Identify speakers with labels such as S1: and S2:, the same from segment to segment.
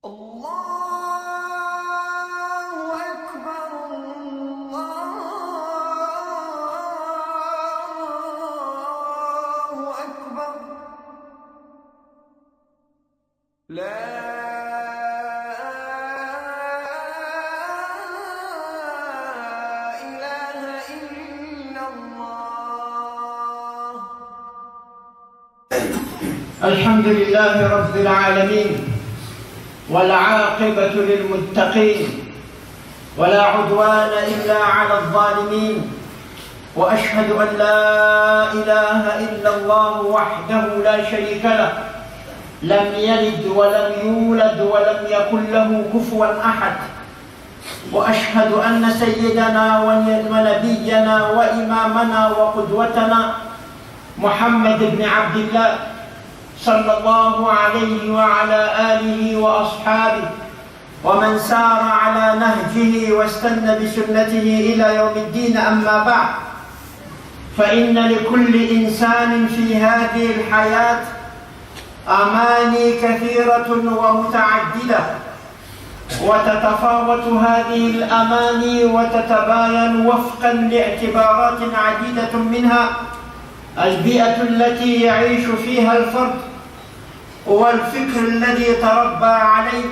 S1: الله أكبر الله أكبر لا إله إلا الله.
S2: الحمد لله رب العالمين والعاقبة للمتقين ولا عدوان إلا على الظالمين وأشهد أن لا إله إلا الله وحده لا شريك له لم يلد ولم يولد ولم يكن له كفوا أحد وأشهد أن سيدنا ونبينا وإمامنا وقدوتنا محمد بن عبد الله صلى الله عليه وعلى آله وأصحابه ومن سار على نهجه واستنى بسنته إلى يوم الدين. أما بعد، فإن لكل إنسان في هذه الحياة أماني كثيرة ومتعددة، وتتفاوت هذه الأماني وتتباين وفقا لاعتبارات عديدة، منها البيئة التي يعيش فيها الفرد، والفكر الذي تربى عليه،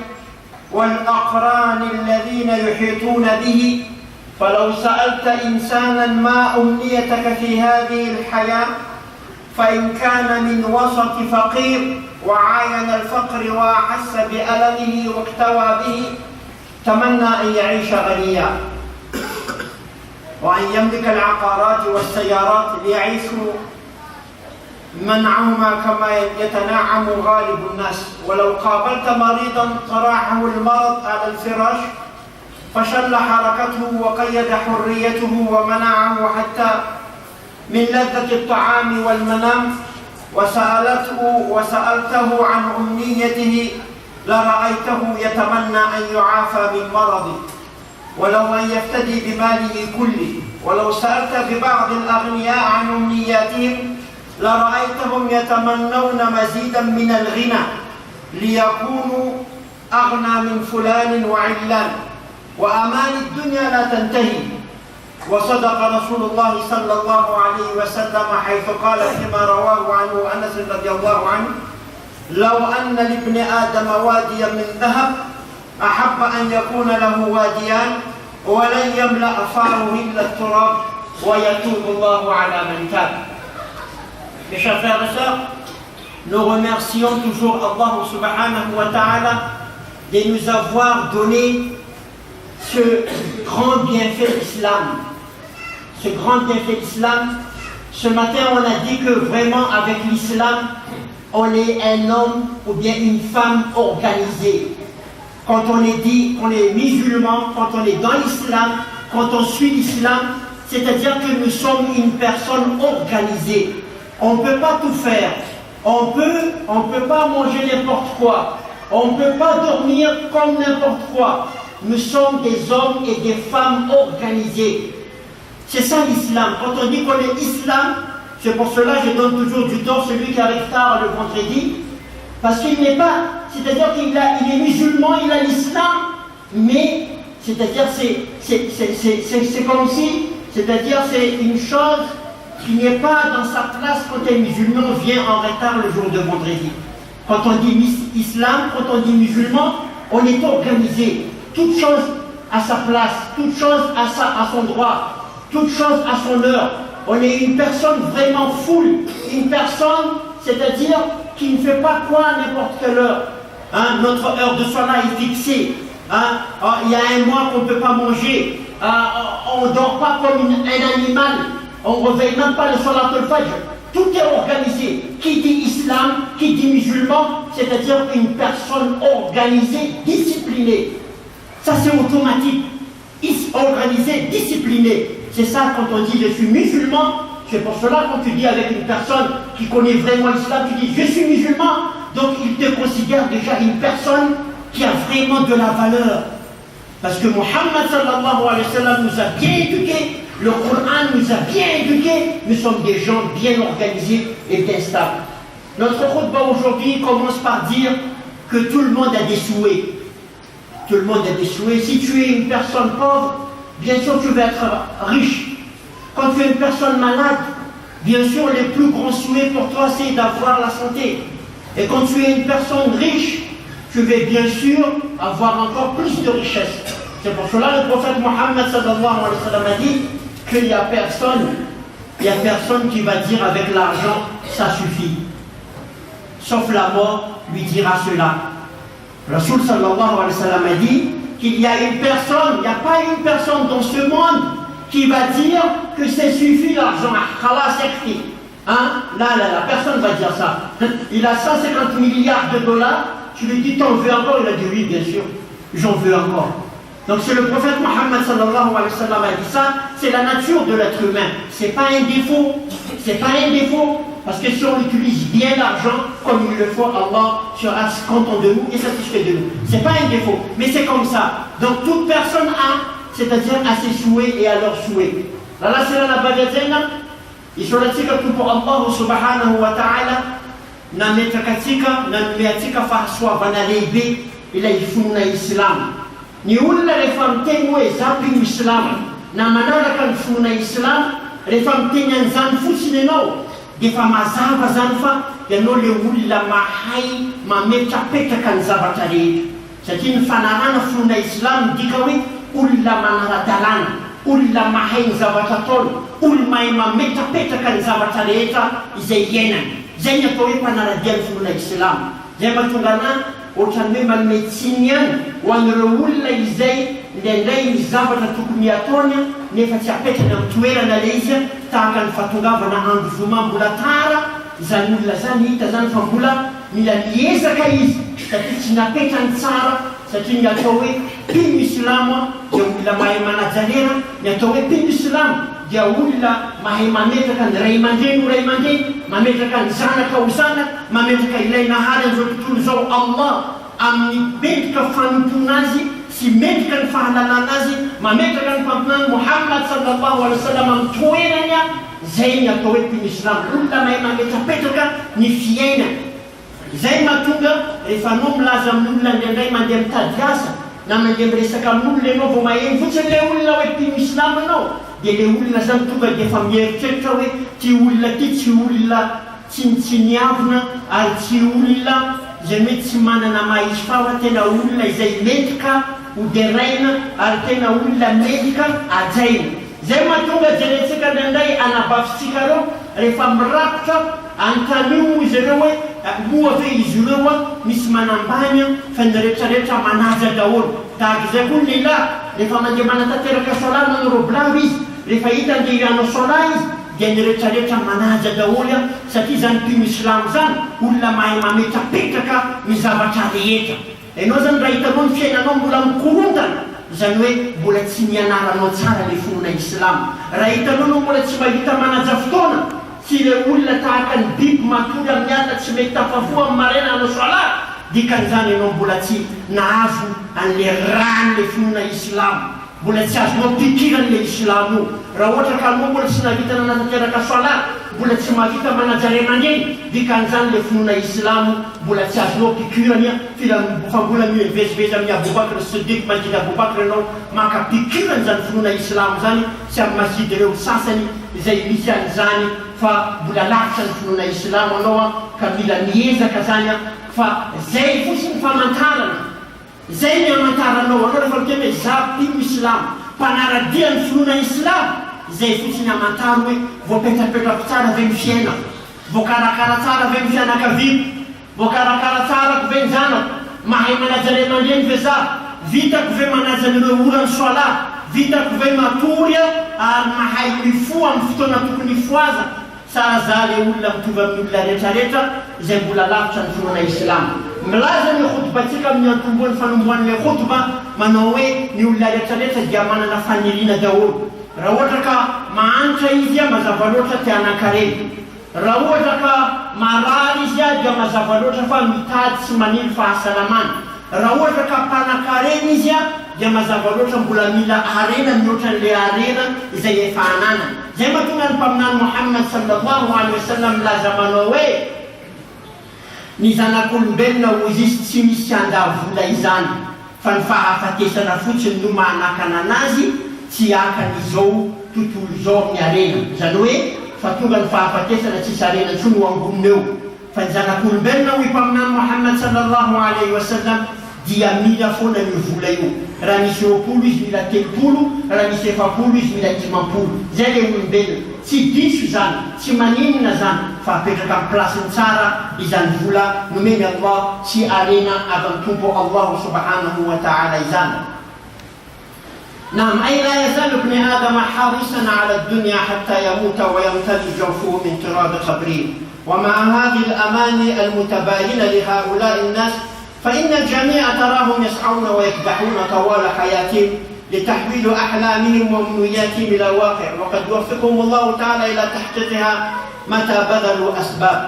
S2: والأقران الذين يحيطون به. فلو سألت إنسانا ما أمنيتك في هذه الحياة، فإن كان من وسط فقير وعاين الفقر وأحس بألمه واكتوى به، تمنى أن يعيش غنيا وأن يملك العقارات والسيارات ليعيشوا منعهما كما يتنعم غالب الناس. ولو قابلت مريضا طرحه المرض على الفراش فشل حركته وقيد حريته ومنعه حتى من لذة الطعام والمنام، وسألته عن أمنيته لرأيته يتمنى أن يعافى من مرضه ولو أن يفتدي بماله كله. ولو سألت ببعض الأغنياء عن أمنياتهم لرأيتهم يتمنون مزيدا من الغنى ليكونوا أغنى من فلان وعلان. وأمان الدنيا لا تنتهي، وصدق رسول الله صلى الله عليه وسلم حيث قال فيما رواه عنه أنس رضي الله عنه: لو أن لابن آدم واديا من ذهب أحب أن يكون له واديان ولن يملأ فاه إلا التراب ويتوب الله على من تاب. Mes chers frères et sœurs, nous remercions toujours Allah subhanahu wa ta'ala de nous avoir donné ce grand bienfait d'Islam. Ce grand bienfait d'Islam. Ce matin, on a dit que vraiment avec l'Islam, on est un homme ou bien une femme organisée. Quand on est dit qu'on est musulman, quand on est dans l'islam, quand on suit l'islam, c'est-à-dire que nous sommes une personne organisée. On ne peut pas tout faire. On peut pas manger n'importe quoi. On ne peut pas dormir comme n'importe quoi. Nous sommes des hommes et des femmes organisés. C'est ça l'islam. Quand on dit qu'on est islam, c'est pour cela que je donne toujours du temps celui qui arrive tard le vendredi. Parce qu'il n'est pas, c'est-à-dire qu'il est musulman, il a l'islam, mais c'est-à-dire c'est comme si, c'est-à-dire c'est une chose qui n'est pas dans sa place quand un musulman vient en retard le jour de vendredi. Quand on dit islam, quand on dit musulman, on est organisé. Toute chose à sa place, toute chose à son droit, toute chose à son heure. On est une personne vraiment full, une personne, c'est-à-dire qui ne fait pas quoi à n'importe quelle heure. Notre heure de salat est fixée. Il y a un mois qu'on ne peut pas manger. On ne dort pas comme un animal. On ne réveille même pas le salat al-fajr. Tout est organisé. Qui dit islam, qui dit musulman, c'est-à-dire une personne organisée, disciplinée. Ça c'est automatique. Organisé, discipliné. C'est ça quand on dit je suis musulman. C'est pour cela quand tu dis avec une personne qui connaît vraiment l'islam, tu dis je suis musulman, donc il te considère déjà une personne qui a vraiment de la valeur. Parce que Muhammad sallallahu alayhi wa sallam nous a bien éduqués, le Coran nous a bien éduqués, nous sommes des gens bien organisés et bien stables. Notre khutbah aujourd'hui commence par dire que tout le monde a des souhaits. Tout le monde a des souhaits. Si tu es une personne pauvre, bien sûr tu vas être riche. Quand tu es une personne malade, bien sûr les plus grands souhaits pour toi c'est d'avoir la santé. Et quand tu es une personne riche, tu vas bien sûr avoir encore plus de richesse. C'est pour cela le prophète Mohammed sallallahu alayhi wa sallam a dit qu'il n'y a personne qui va dire avec l'argent ça suffit. Sauf la mort lui dira cela. Rasoul sallallahu alayhi wa sallam a dit qu'il y a une personne, il n'y a pas une personne dans ce monde qui va dire que c'est suffit l'argent. Khalas yakfi. Là, personne va dire ça. Il a 150 milliards de dollars, tu lui dis t'en veux encore, il a dit oui bien sûr, j'en veux encore. Donc c'est le prophète Mohammed sallallahu alayhi wa sallam a dit ça, c'est la nature de l'être humain. C'est pas un défaut, parce que si on utilise bien l'argent comme il le faut, Allah sera content de nous et satisfait de nous. C'est pas un défaut, mais c'est comme ça. Donc toute personne c'est-à-dire à ses souhaits et à leurs souhaits. Là c'est la bagazena, isolatika pour Allah subhanahu wa ta'ala, na metakatika, na meatika fahasoavana lehibe ilay fonona Islam. Ny olona rehefa miteny hoe zapy io Islam na manaraka ny fonona Islam, rehefa miteny an'izany fotsiny ianao dia efa mazava zany fa ianao le olona mahay mametrapetraka ny zavatra rehetra. Satria ny fanarana fonona Islam midika hoe olona manara-dalàna, olona mahay ny zavatra ataony, olona mahay mametrapetraka ny zavatra rehetra izay iainany. Zay ny atao hoe mpanaradia ny fonona Islam. Zay mahatonga anahy ohatrany hoe manome tsiny ihany ho an'ireo olona izay indraindray ny zavatra tokony ataony nefa tsy apetrany amin'ny toerana le izy tahaka ny fahatongavana androvoma mbola tara. Zany olona zany hita zany fa mbola mila miezaka izy satria tsy napetrany tsara. Satria ny atao hoe mpino Islamo dia olona mahay manajanera, ny atao hoe mpino Islamo dia olona mahay mametraka ny ray aman-dreny ho ray aman-dreny, mametraka ny zanaka ho zanaka, mametraka ilay nahary an'izao tontolo izao Allah amin'ny metrika fanontona azy sy metrika ny fahalalana azy, mametraka ny mpampianany Muhammad sallallahu alaihi wasallam amin'ny toerany. Zay ny atao hoe mpino Islamo, olona mahay mametrapetraka ny fiainana. Zay mahatonga rehefa anao milaza amin'olona indraindray mandeha mitady asa na mandeha miresaka amin'olona ianao vao maheno fotsiny le olona hoe mpino Islamo anao, dia le olona zany tonga dia efa mieritreritra hoe ty olona ty tsy olona tsiniavina ary tsy olona zay hoe tsy manana mahisy fa tena olona izay metrika hoderaina ary tena olona metrika ajaina. Zay mahatonga jerentsika indraindray anabafitsika reo rehefa mirakotra anontany izy ireo hoe moa ve izy ireo misy manambany fa ny rehetrarehetra manaja daholo. Tahaka izay koa ny lehilahy rehefa mandeha manatanteraka sola manao roblavo izy, rehefa hita andeha hiano sola izy dia ny rehetrarehetra manaja daholo satria zany mpino Islamo zany olona mahay mametrapetraka ny zavatra rehetra. Ianao zany raha hitanao ny fiainanao mbola mikorontana, zany hoe mbola tsy nianaranao tsara le fonona Islamo. Raha hitanao no mbola tsy mahita manaja fotoana, tsy le olona tahaka ny biby matonga amin'ny alina tsy mety tafavoa amin'ny marena anao sola, dikan'izany ianao mbola tsy nahazo an'le ran'le fonona Islamo, mbola tsy azonao pikiran'le Islamo. Raha ohatra ka anao mbola tsy nahita nanatanteraka sola, mbola tsy mahita manajary aman-dreny, dikan'izany le fonona Islamo mbola tsy azonao pikirany fa mbola mivezivezy amin'ny Aboubakr Siddiq manjiny Aboubakr ianao maka pikirany zany fonona Islamo zany sy amin'ny masjidy ireo sasany izay misy an'izany fa mbola lavitra ny fonona Islamo anao ka mila miezaka zany fa zay fotsiny famantarana. Zay ny amantaranao anao rehefa miteny hoe za mpino Islamo, mpanaradia ny fonona Islamo, zay fotsiny amantaro hoe voapetrapetrako tsara ve ny fiaina, voakarakara tsara ve ny fianakaviako, voakarakara tsarako ve ny zanako, mahay manaja ray aman-dreny ve za, vitako ve manaja an'ireo orany sola, vitako ve matory ary mahay mifoa amin'ny fotoana tokony foaza. Tsara za le olona mitovy amin'ny olona rehetrarehetra izay mbola lavitra ny fonona Islamo. Milaza ny khotobatsika amin'ny antomboan'ny fanomboan'ilay khotoba manao hoe ny olona rehetrarehetra dia manana faniriana daholo. Raha ohatra ka mahantra izy mazava loatra ty hanan-karena, raha ohatra ka marary izy dia mazava loatra fa mitady sy maniry fahasalamana, raha ohatra ka mpanan-karena izy dia mazava loatra mbola mila arena mihoatra n'le arena izay efa anana. Zay mahatonga ny mpaminany Muhammad sallallahu alaihi wasallam milaza manao hoe ny zanak'olombelona ho izy tsy misy andavola izany fa ny fahafatesana fotsiny no manakana anazy tsy akan'izao tontolo zao amin'ny arena zany hoe fa tonga ny fahafatesana tsisy arena ntsony ho amboniny eo fa ny zanak'olombelona ho impaminany Muhammad sallallahu alayhi wa sallam dia mila foana io vola io raha misy 20 izy mila 30 raha misy 70 izy mila 50 zay le olombelona tsy diso zany tsy maninona zany fa apetraka amin'ny plasiny tsara izany vola nomeny Allah sy arena avy amin'ny tompo Allah subhanahu wa ta'ala izany. نعم أي لا يزال ابن آدم حريصا على الدنيا حتى يموت ويمتلئ جوفه من تراب قبره ومع هذه الأماني المتباينة لهؤلاء الناس فإن الجميع تراهم يسعون ويكدحون طوال حياتهم لتحويل أحلامهم وأمنياتهم إلى الواقع وقد يوفقهم الله تعالى إلى تحقيقها متى بذلوا أسباب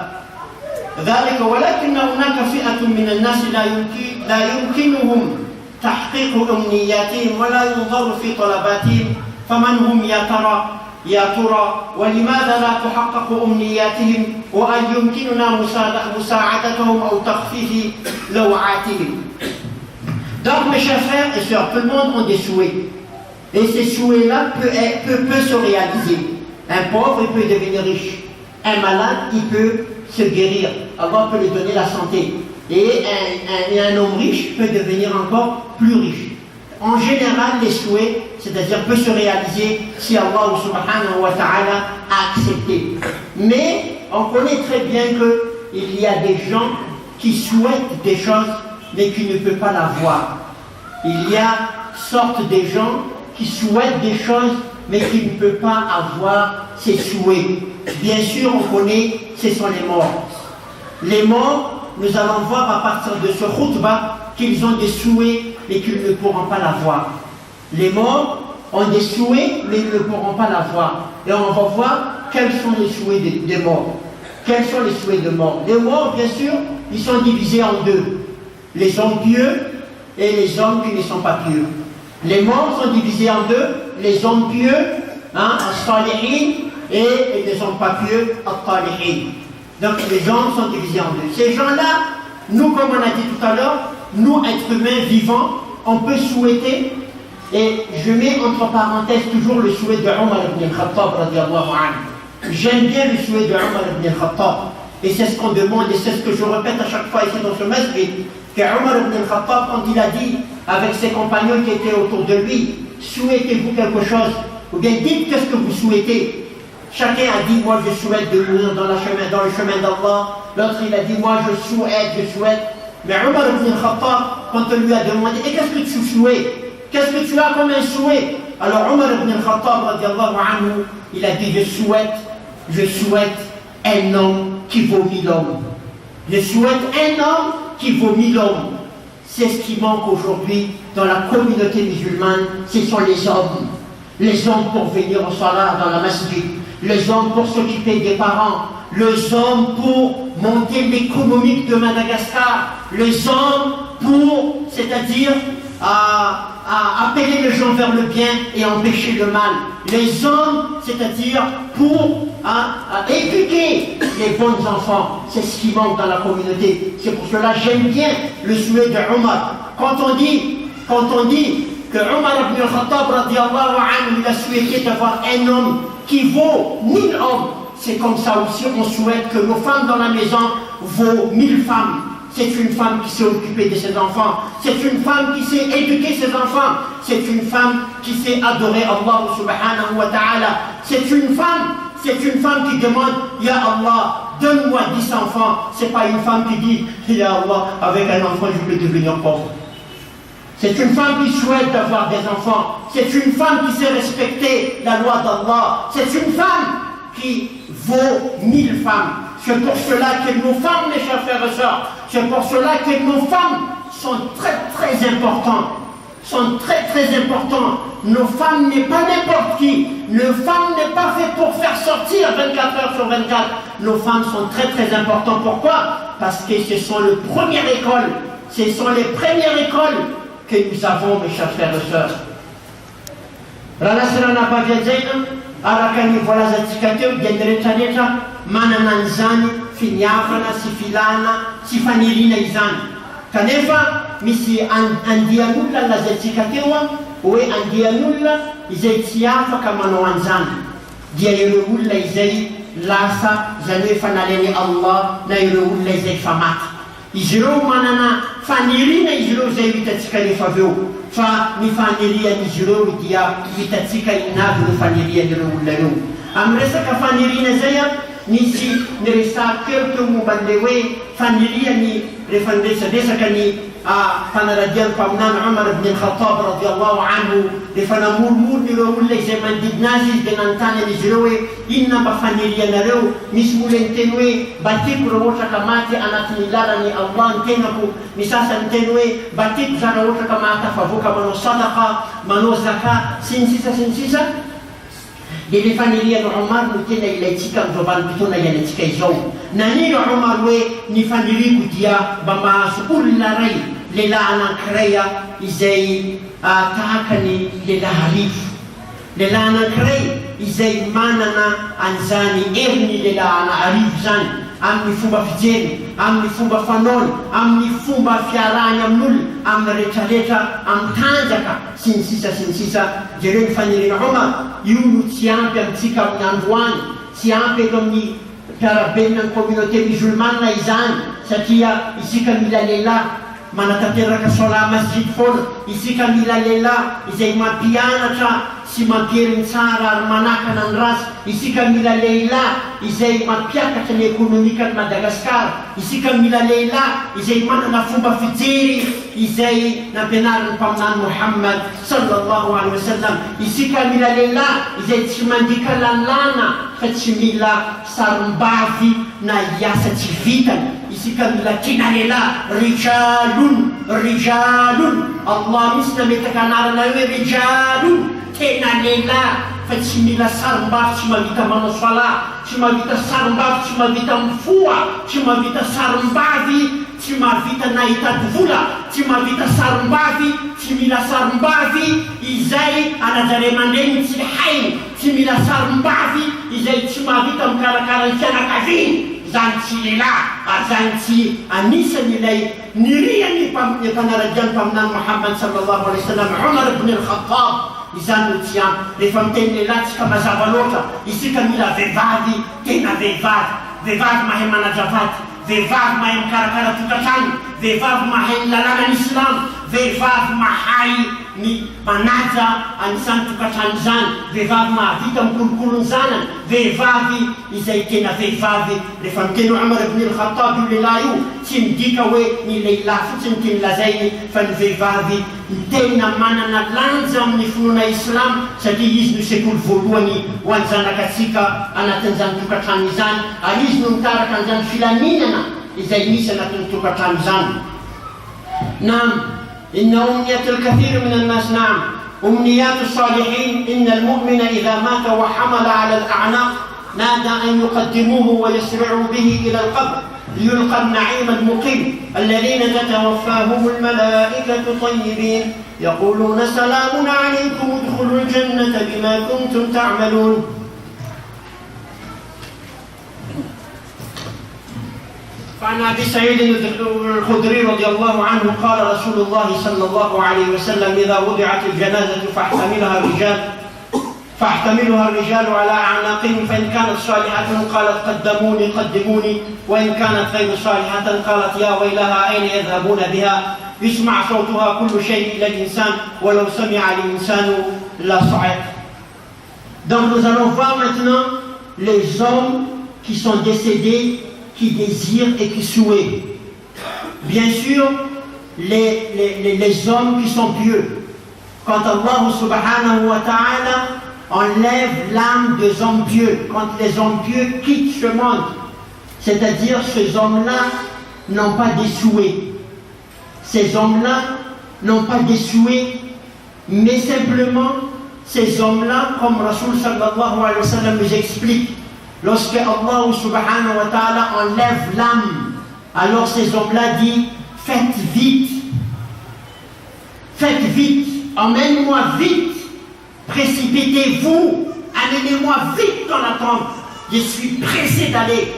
S2: ذلك ولكن هناك فئة من الناس لا يمكنهم تحقيق أمنياتهم ولا ينظر في طلباتهم فمن هم يا ترى ولماذا لا تحقق أمنياتهم وأن يمكننا مساعدتهم أو تخفيف لوعاتهم. Donc mes chers frères et sœurs, tout le monde a des souhaits et ces souhaits-là peuvent se réaliser. Un pauvre il peut devenir riche, un malade il peut se guérir, Allah peut lui donner la santé et un homme riche peut devenir encore plus riche. En général, les souhaits, c'est-à-dire peut se réaliser si Allah subhanahu wa ta'ala a accepté. Mais on connaît très bien qu'il y a des gens qui souhaitent des choses mais qui ne peuvent pas l'avoir. Il y a sorte des gens qui souhaitent des choses mais qui ne peuvent pas avoir ces souhaits. Bien sûr, on connaît, ce sont les morts. Les morts, nous allons voir à partir de ce khutbah qu'ils ont des souhaits mais qu'ils ne pourront pas l'avoir. Les morts ont des souhaits mais ils ne pourront pas l'avoir. Et on va voir quels sont les souhaits des morts. Quels sont les souhaits des morts? Les morts, bien sûr, ils sont divisés en deux. Les hommes pieux et les hommes qui ne sont pas pieux. Les morts sont divisés en deux. Les hommes pieux, as-salihin, et les hommes pas pieux, as-talihin. Donc les hommes sont divisés en deux. Ces gens-là, nous, comme on a dit tout à l'heure, nous, êtres humains vivants, on peut souhaiter, et je mets entre parenthèses toujours le souhait de Omar ibn al-Khattab radiallahu anhu. J'aime bien le souhait de Omar ibn al-Khattab, et c'est ce qu'on demande, et c'est ce que je répète à chaque fois ici dans ce masjid, que Omar ibn al-Khattab, quand il a dit avec ses compagnons qui étaient autour de lui, souhaitez-vous quelque chose, ou bien dites qu'est-ce que vous souhaitez. Chacun a dit, moi je souhaite de mourir dans le chemin d'Allah, l'autre il a dit, moi je souhaite. Mais Omar ibn al-Khattab, quand on lui a demandé, et qu'est-ce que tu souhaites? Qu'est-ce que tu as comme un souhait? Alors Omar ibn al-Khattab, radiallahu anhu, il a dit, je souhaite un homme qui vaut 1000 hommes. Je souhaite un homme qui vaut 1000 hommes. C'est ce qui manque aujourd'hui dans la communauté musulmane, ce sont les hommes. Les hommes pour venir au salat dans la masjid, les hommes pour s'occuper des parents, les hommes pour monter l'économie de Madagascar, les hommes pour, c'est-à-dire, appeler les gens vers le bien et empêcher le mal. Les hommes, c'est-à-dire pour éduquer les bons enfants. C'est ce qui manque dans la communauté. C'est pour cela que j'aime bien le souhait de Omar. Quand on dit que Omar ibn al-Khattab radiallahu anhu, il a souhaité d'avoir un homme qui vaut 1000 hommes, c'est comme ça aussi on souhaite que nos femmes dans la maison vaut 1000 femmes. C'est une femme qui s'est occupée de ses enfants. C'est une femme qui sait éduquer ses enfants. C'est une femme qui sait adorer Allah subhanahu wa ta'ala. C'est une femme qui demande, Ya Allah, donne-moi 10 enfants. C'est pas une femme qui dit, Ya Allah, avec un enfant je peux devenir pauvre. C'est une femme qui souhaite d'avoir des enfants. C'est une femme qui sait respecter la loi d'Allah. C'est une femme qui vaut 1000 femmes. C'est pour cela que nos femmes, mes chers frères et sœurs, c'est pour cela que nos femmes sont très très importantes. Nos femmes n'est pas n'importe qui. Nos femmes n'est pas fait pour faire sortir 24 heures sur 24. Nos femmes sont très très importantes. Pourquoi? Parce que ce sont les premières écoles. Ce sont les premières écoles que nous avons, mes chers frères et sœurs. Ranasirana baviajaina arakani vola zatsika teo dia rehetrarehetra manana an'izany finiavana sy filana sy fanirina izany kanefa misy andian'olona lazaintsika teo a hoe andian'olona izay tsy afaka manao an'izany dia ireo olona izay lasa zany hoe fanaleny Allah na ireo olona izay fa maty izy ireo manana fanirina izy ireo zay hitatsika rehefa aveo fa ny fanirian'izy ireo dia hitatsika inavy no fanirian'ireo olona ireo amin'ny resaka fanirina zay a nisy niresahako teo momban'le hoe faniriany rehefa niresadresaka ny fanaradiany mpaminany Umar ibn al-Khattab radiyallahu anhu rehefa namoromorony ireo olona izay manodidina azy izy dia nanontany an'izy ireo hoe inona mba fanirianareo misy olona niteny hoe mba tiako raha ohatra ka maty anatin'ny lalany Allah ny tenako ny sasany teny hoe mba tiako za raha ohatra ka mahatafavoaka manao sadaqa manao zaka sy ny sisa dia le fanirian'i Umar no tena ilaitsika amin'izao vanim-potoana iainantsika izao naniry Umar hoe ny faniriako dia mba mahazo olona ray lehilahy anankiray izay tahaka ny lehilahy arivo lehilahy anankiray izay manana an'izany heriny lehilahy arivo zany amin'ny fomba fijery amin'ny fomba fanaony amin'ny fomba fiarahany amin'olona amin'ny rehetrarehetra amin'ny tanjaka sy ny sisa jereo ny faniriana Umar io no tsy ampy amintsika amin'ny androany tsy ampy eto amin'ny mpiarabelona ny communauté musulmane izany satria isika mila lehilahy manatanteraka sola masjid foana isika mila lehilahy izay mampianatra sy mampiheriny tsara ary manakana ny rasy isika mila lehilahy izay mampiakatra ny ekonomikan'i Madagasikara isika mila lehilahy izay manana fomba fijery izay nampianarin'ny mpaminany Muhammad sallallahu alaihi wasallam isika mila lehilahy izay tsy mandika lalàna fa tsy mila sarim-bavy na hiasa tsy vitany isika mila tina lehilahy rijalun Allah misy nametaka anarana hoe rijalun tena lehilahy fa tsy mila sarim-bavy tsy mavita manao salahy tsy mavita sarim-bavy tsy mavita mifoha tsy mavita sarim-bavy tsy mavita nahitady vola tsy mavita sarim-bavy tsy mila sarim-bavy izay anajare mandreny tsy hainy tsy mila sarim-bavy izay tsy mavita mikarakara ny fianakaviany zany tsy lehilahy ary zany tsy anisan'ilay niriany mpanaradiany mpaminany Muhammad sallallahu alaihi wasallam Umar ibn al-Khattab izany no tsy ampy rehefa miteny lehilahy tsika mazava loatra isika mila vehivavy tena vehivavy mahay manajavady vehivavy mahay mikarakara tokantrano vehivavy mahay ny lalànan'ny Islam vehivavy mahay ny manaja anisan'ny tokantrano zany vehivavy mahavita mikolokolo ny zanany vehivavy izay tena vehivavy rehefa miteny Umar ibn al-Khattab io lehilahy io tsy midika hoe ny lehilahy fotsiny teny lazainy fa ny vehivavy tena manana lanja amin'ny finoana Islam satria izy no sekoly voalohany ho an'ny zanakatsika anatin'izany tokantrano izany ary izy no mitaraka an'izany filaminana izay misy anatin'ny tokantrano izany nam إن أمنية الكثير من الناس نعم أمنيات الصالحين إن المؤمن إذا مات وحمل على الأعناق نادى أن يقدموه ويسرعوا به إلى القبر ليلقى النعيم المقيم الذين تتوفاهم الملائكة طيبين يقولون سلام عليكم ادخلوا الجنة بما كنتم تعملون فعن أبي سعيد الخدري رضي الله عنه قال رسول الله صلى الله عليه وسلم إذا وضعت الجنازة فاحتملها الرجال على أعناقهم فإن كانت صالحة قالت قدموني وإن كانت غير صالحة قالت يا ويلها أين يذهبون بها يسمع صوتها كل شيء إلى الإنسان ولو سمع الإنسان لا صعق. Donc nous allons voir maintenant les hommes qui sont décédés qui désirent et qui souhaitent. Bien sûr, les hommes qui sont pieux. Quand Allah subhanahu wa ta'ala enlève l'âme des hommes pieux, quand les hommes pieux quittent ce monde, c'est-à-dire ces hommes-là n'ont pas des souhaits. Ces hommes-là n'ont pas des souhaits, mais simplement ces hommes-là, comme Rasul sallallahu alayhi wa sallam nous explique, lorsque Allah subhanahu wa ta'ala enlève l'âme, alors ces hommes-là disent faites vite, emmène-moi vite, précipitez-vous, amenez-moi vite dans la tombe, je suis pressé d'aller,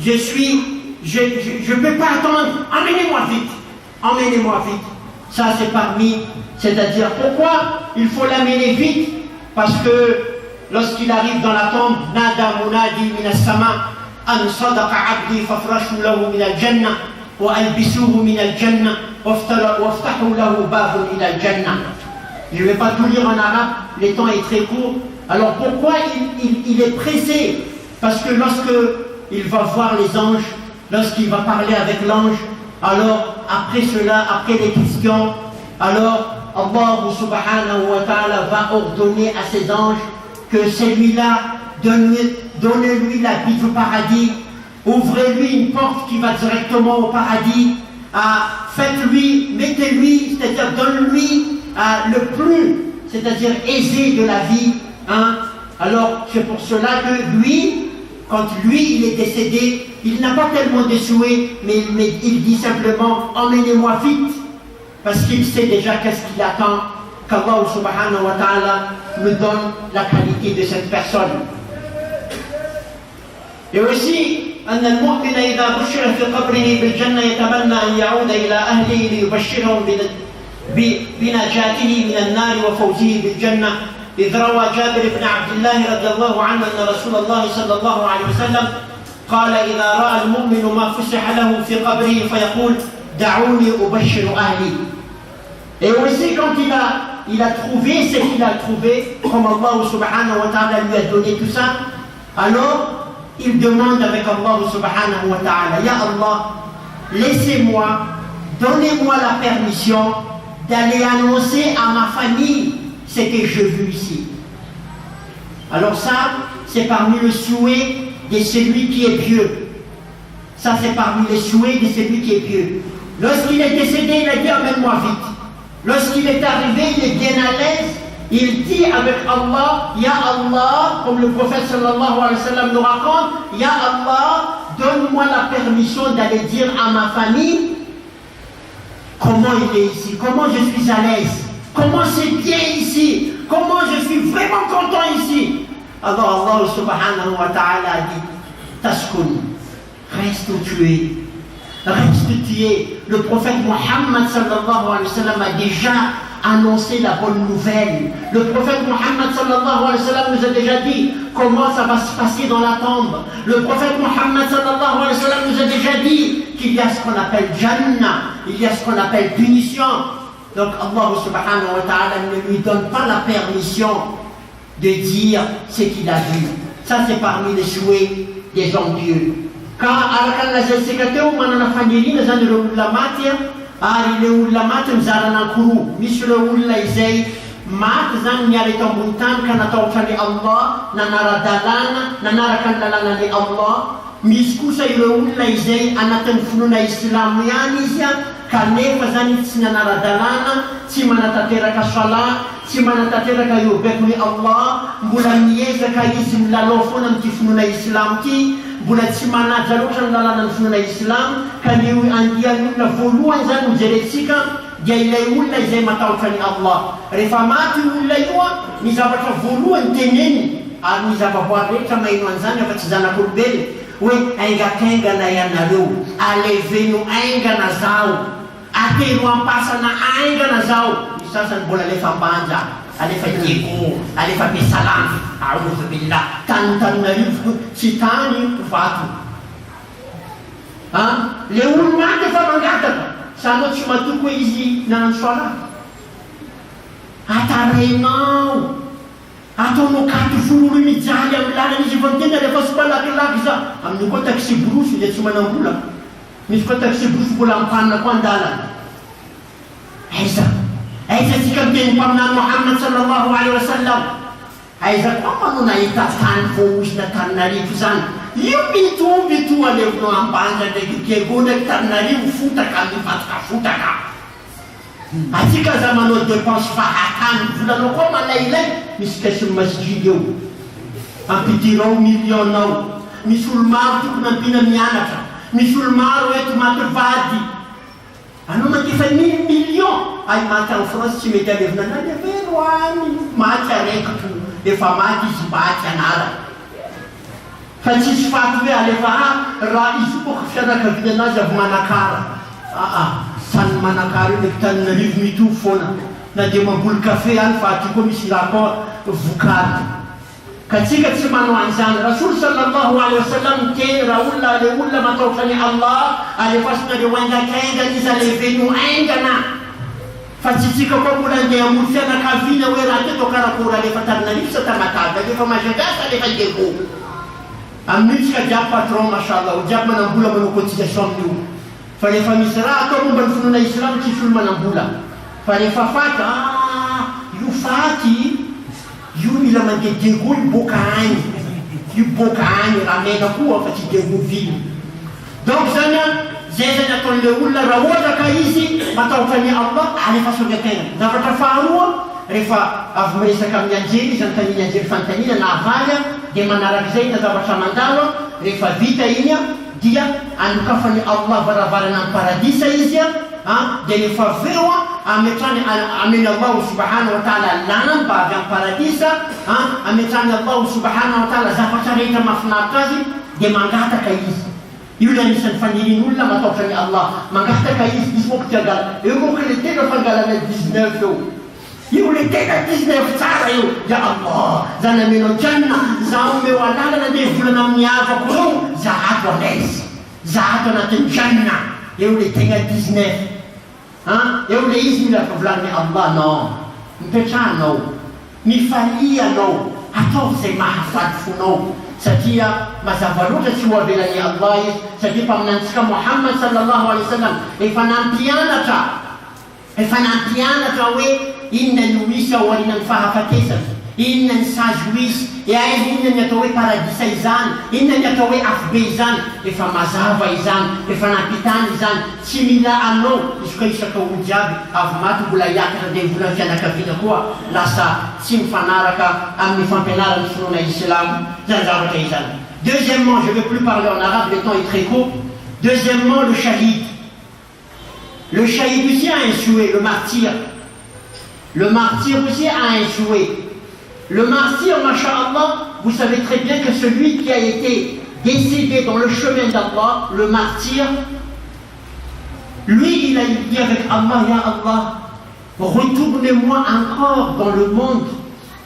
S2: je ne peux pas attendre, emmenez-moi vite. Ça c'est parmi, c'est-à-dire pourquoi il faut l'amener vite? Parce que lorsqu'il arrive dans la tombe, nada munadi min as-sama an sadaqa abdi fafrashu lahu min al-janna wa albisuhu min al-janna waftahu lahu babun ila al-janna. Je ne vais pas tout lire en arabe, le temps est très court. Alors pourquoi il est pressé? Parce que lorsque il va voir les anges, lorsqu'il va parler avec l'ange, alors après cela, après les questions, alors Allah subhanahu wa ta'ala va ordonner à ses anges que celui-là, donnez-lui la vie du paradis, ouvrez-lui une porte qui va directement au paradis, faites-lui, mettez-lui, c'est-à-dire donne-lui le plus, c'est-à-dire aisé de la vie. Hein? Alors c'est pour cela que lui, quand lui il est décédé, il n'a pas tellement de souhaits, mais il dit simplement emmenez-moi vite, parce qu'il sait déjà qu'est-ce qu'il attend, qu'Allah subhanahu wa ta'ala me donne la qualité de cette personne. Et aussi أن المؤمن إذا بشر في قبره بالجنة يتمنى أن يعود إلى أهله ليبشرهم بنجاته من النار وفوزه بالجنة. إذ روى جابر بن عبد الله رضي الله عنه أن رسول الله صلى الله عليه وسلم قال إذا رأى المؤمن ما فسح له في قبره فيقول دعوني أبشر أهلي. Et aussi quand il a trouvé ce qu'il a trouvé, comme Allah subhanahu wa ta'ala lui a donné tout ça, alors il demande avec Allah subhanahu wa ta'ala, Ya Allah, laissez-moi, donnez-moi la permission d'aller annoncer à ma famille ce que je veux ici. Alors ça, c'est parmi les souhaits de celui qui est pieux. Ça, c'est parmi les souhaits de celui qui est pieux. Lorsqu'il est décédé, il a dit, emmène-moi vite. Lorsqu'il est arrivé, il est bien à l'aise. Il dit avec Allah, Ya Allah, comme le prophète sallallahu alayhi wa sallam nous raconte, Ya Allah, donne-moi la permission d'aller dire à ma famille comment il est ici, comment je suis à l'aise, comment c'est bien ici, comment je suis vraiment content ici. Alors Allah subhanahu wa ta'ala a dit, Taskun, reste où tu es. Reste où tu es. Le prophète Muhammad sallallahu alayhi wa sallam a déjà annoncer la bonne nouvelle. Le prophète Muhammad sallallahu alayhi wa sallam nous a déjà dit comment ça va se passer dans la tombe. Le prophète Muhammad sallallahu alayhi wa sallam nous a déjà dit qu'il y a ce qu'on appelle Jannah, il y a ce qu'on appelle punition. Donc Allah subhanahu wa ta'ala ne lui donne pas la permission de dire ce qu'il a vu. Ça c'est parmi les souhaits des hommes pieux. Quand Arakan Sekateu mananafanyiri na zany ireo olona maty ary le olona maty mizara anankoroa, misy ireo olona izay maty zany miala eto ambony tany ka natahotra ny Allah, nanara-dalàna, nanaraka ny lalànan'ny Allah. Misy kosa ireo olona izay anatin'ny finoana Islamo ihany izy kanefa zany tsy nanara-dalàna, tsy manatanteraka sala, tsy manatanteraka eo baikon'ny Allah, mbola miezaka izy milalao foana amin'ity finoana Islamo ity, mbola tsy manaja loatra ny lalàna ny finoana Islamo, ka ny andian'ny olona voalohany zany ho jerentsika dia ilay olona izay matahotra ny Allah. Rehefa maty olona io ny zavatra voalohany teneny ary ny zavaboary rehetra maheno an'izany afa tsy zanak'olombelona hoe aingakaingana ianareo, aleveno aingana zao, atero ampasana aingana zao. Misy sasany mbola alefa ambanja, alefa diego, alefa besalamy, aoudhu billah, tanotanonarivo tsy tany vato. Le olo maty efa mangataka, sanao tsy matoko hoe izy nanano soala. Atarenao, ataonao katy folo mijaly amin'ny lalana izy vao tena rehefa tsy malakilaky za. Amin'io koa taxi brosy dia tsy manam-bola. Misy koa taxi brosy mbola ampanina koa an-dalana. Aiza tsika miteny mpaminany Muhammad sallallahu alayhi wa sallam. Aiza koa manao nahita tany voaosina Tananarivo zany. Io mito alevinao ambanja ndraiky diegona Tananarivo fotaka mivatika fotaka. Atsika za manao dépense fahatany, volanao koa malailay, misy kaisy masjid eo. Ampidirao milionao. Misy olo maro tokony ampina mianatra. Misy olo maro eto maty vady. Anao makefa 1 million. Ay maty en France tsy mety alevina anany avero any. Maty araiky efa maty izy maty anara. fa tsisy faty hoe alefa raha izy boko fianakaviana azy avy manakara tany manakara io ndraiky Tananarivo mitovy foana na dia mamboly kafe any fa aty koa misy raha koa vokary ka tsika tsy manao an'izany Rasul sallallahu alaihi wasallam te raha le olona matahotra ny Allah alefasinareo aingaikaingana izy aleveno aingana fa tsy tsika koa mbola andeha amory fianakaviana hoe raha teto karakory alefa Tananarivo sa Tamatave alefa Majungas alefa Dego amin'io tsika jiaby patron mashallah jiaby manambola manao cotisation amin'io fa rehefa misy raha atao momba ny finoana Islam tsisy olo manambola fa rehefa faty io faty io mila mandeha Dego iboaka agny io boaka agny raha mena koa fa tsy Dego vily donc zany zay zany ataon'le olona raha ohatra ka izy matahotra ny Allah alefa soviategna zavatra faharoa rehefa avy miresaka amin'ny anjery izy antaniny anjery fantanina na avaly dia manarak'izay na zavatra mandalo rehefa vita iny dia anokafany Allah varavarana amin'ny paradisa izy dia rehefa aveo ametrany ameny Allah subhanahu wa ta'ala lamba avy amin'ny paradisa ametrany Allah subhanahu wa ta'ala zavatra rehetra mahafinaritra azy dia mangataka izy io la anisan'ny fanirin'olona matahotra ny Allah mangataka izy moko tiagala eo moko le tena fangalana 19 eo io le tena 19 tsara io ya Allah zany amenao janna zaho meo alalana ndeha volana amin'ny havako reo zahato anazy zahato anatin'ny janna eo le tena 19 eo le izy mila volany Allah non mipetrahanao mifalianao ataovy zay mahafady fonao satria mazava loatra tsy ho avelan'ny Allah izy satria mpaminantsika Muhammad sallallahu alaihi wasallam efa nampianatra hoe inona ny misy ao aorian'ny fahafatesana inona ny sazy misy aizy inona ny atao hoe paradisa izany inona ny atao hoe afobe izany efa mazava izany efa nampitany izany tsy mila anao izy koa isaka olo jiaby avy maty mbola hiakatra dia volan'ny fianakaviana koa lasa tsy mifanaraka amin'ny fampianarany finoana Islam zany zavatra izany. Deuxièmement, je ne vais plus parler en arabe, le temps est très court. Deuxièmement, le shahid. Le shahid aussi a un souhait, le martyr. Le martyr aussi a un souhait. Le martyr, masha'Allah, vous savez très bien que celui qui a été décédé dans le chemin d'Allah, le martyr, lui, il a dit avec Allah, Ya Allah, retournez-moi encore dans le monde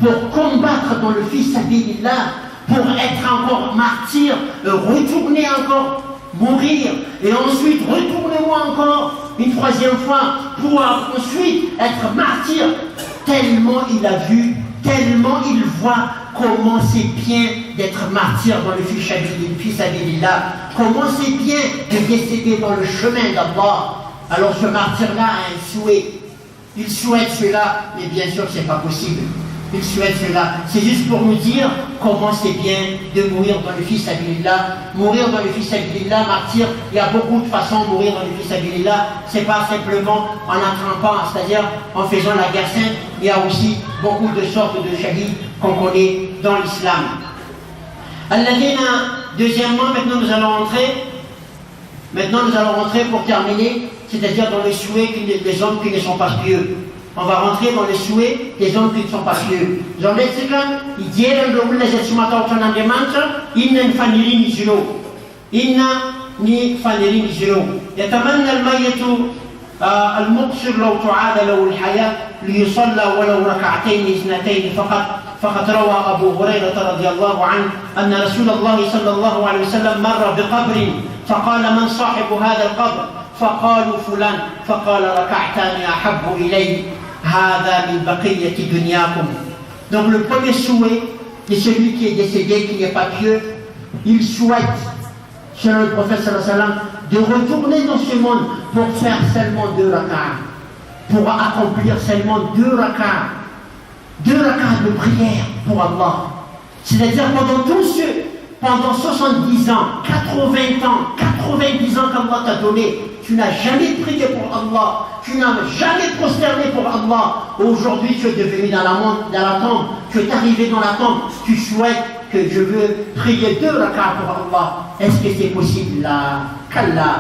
S2: pour combattre dans le Fi-Sabilillah, pour être encore martyr, retourner encore mourir, et ensuite retournez-moi encore une troisième fois pour ensuite être martyr. Tellement il a vu, tellement il voit comment c'est bien d'être martyr dans le Fi-Sabilillah, comment c'est bien de décéder dans le chemin d'Allah. Alors ce martyr-là a un souhait. Il souhaite cela, mais bien sûr c'est pas possible. Il souhaite cela. C'est juste pour nous dire comment c'est bien de mourir dans le Fi-Sabilillah. Mourir dans le Fi-Sabilillah, martyr, il y a beaucoup de façons de mourir dans le Fi-Sabilillah. C'est pas simplement en attrapant, c'est-à-dire en faisant la guerre sainte. Il y a aussi beaucoup de sortes de shahid qu'on connaît dans l'islam. Deuxièmement, maintenant nous allons rentrer pour terminer, c'est-à-dire dans les souhaits des hommes qui ne sont pas pieux. On va rentrer dans les souhaits des hommes qui ne sont pas pieux. Zometsika ijery olona izay tsy matahotra an'Andriamanitra, inona ny faniriany izy ireo? Inona ny faniriany izy ireo? يتمنى الميت المقصر لو تعاد له الحياة ليصلى ولو ركعتين اثنتين فقد روى أبو هريرة رضي الله عنه أن رسول الله صلى الله عليه وسلم مر بقبر فقال من صاحب هذا القبر؟ فقالوا فلان، فقال ركعتان أحب إلي هذا من بقية دنياكم. Donc le premier souhait de celui qui est décédé, qui n'est pas pieux, il souhaite, selon le prophète sallallahu alayhi wa sallam, de retourner dans ce monde pour faire seulement 2 rak'ahs, pour accomplir seulement 2 rak'ahs de prière pour Allah. C'est-à-dire pendant 70 ans, 80 ans, 90 ans qu'Allah t'a donné, tu n'as jamais prié pour Allah, tu n'as jamais prosterné pour Allah. Aujourd'hui, tu es devenu dans la tombe, tu es arrivé dans la tombe, tu souhaites que je veux prier 2 rak'ahs pour Allah. Est-ce que c'est possible là? Kalla.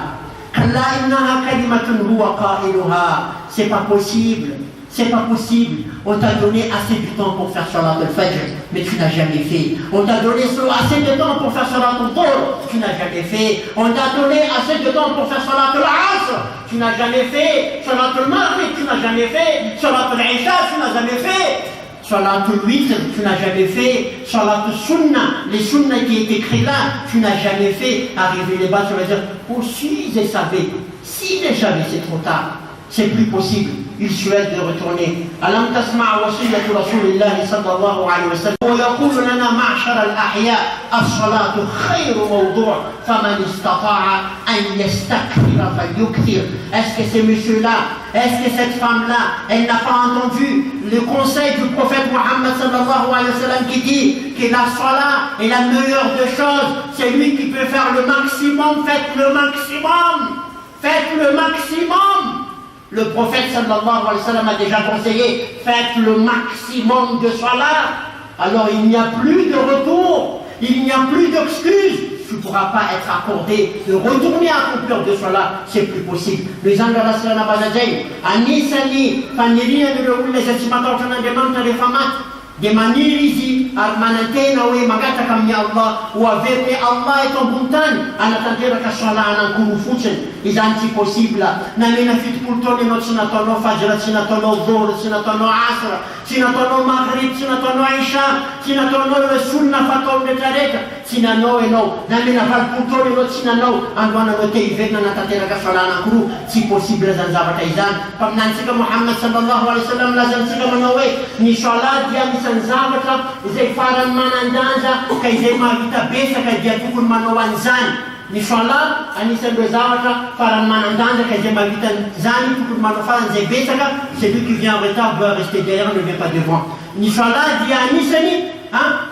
S2: Kalla innaha kalimatun huwa qailuha. C'est pas possible. c'est pas possible. On t'a donné assez de temps pour faire Salat al-Fajr, mais tu n'as jamais fait. On t'a donné assez de temps pour faire Salat al-Dhuhr, tu n'as jamais fait. On t'a donné assez de temps pour faire Salat al-Asr, tu n'as jamais fait. Salat al-Maghrib, tu n'as jamais fait. Salat al-Isha, tu n'as jamais fait. Salat al-Witr, tu n'as jamais fait. Salat al-Sunnah, les Sunnah qui étaient écrits là, tu n'as jamais fait. Arriver les bas, tu vas dire, oh si, ils savaient. Si déjà, c'est trop tard. C'est plus possible. Il souhaite de retourner. ألم تسمع وصية رسول الله صلى الله عليه وسلم ويقول لنا معشر الأحياء الصلاة خير موضوع فمن استطاع أن يستكثر فليكثر. Est-ce que ces messieurs-là, est-ce que cette femme-là, elle n'a pas entendu le conseil du prophète Mohammed sallallahu alayhi wa sallam qui dit que la salat est la meilleure des choses, c'est lui qui peut faire le maximum, faites le maximum, faites le maximum. Le prophète sallallahu alayhi wa sallam a déjà conseillé, faites le maximum de salat. Alors il n'y a plus de retour, il n'y a plus d'excuses. Tu ne pourras pas être accordé de retourner à accomplir de salat, c'est plus possible. Les gens de la salat bazadei, anisani, faniria de l'ouïe, les estimateurs de manta de famat, de manirizi, armanantena ou magata comme Allah, ou avec Allah et ton buntan, anatantera ka salat anankuru futsen. Ils ont dit possible là. Namina fit pour toi les notes sinatono fajr, sinatono dhuhr, sinatono asr, sinatono maghrib, sinatono isha, sinatono le sunna fatom de tareka, sinano et no. Namina val pour toi les notes sinano, andwana note ivena natatera ka salana kuru, si possible les anzavata izan. Comme nansika Muhammad sallallahu alayhi wa sallam la zansika manowe, ni salat dia ni sanzavata, izay faran manandanza, kay izay mavita besa kay dia tukun manowanzan. Ni salat anisan'ireo zavatra farany manandanja ka izay mahavita zany tokony manao farany izay betsaka, celui qui vient en retard doit rester derrière, ne vient pas devant. Ni salat dia anisany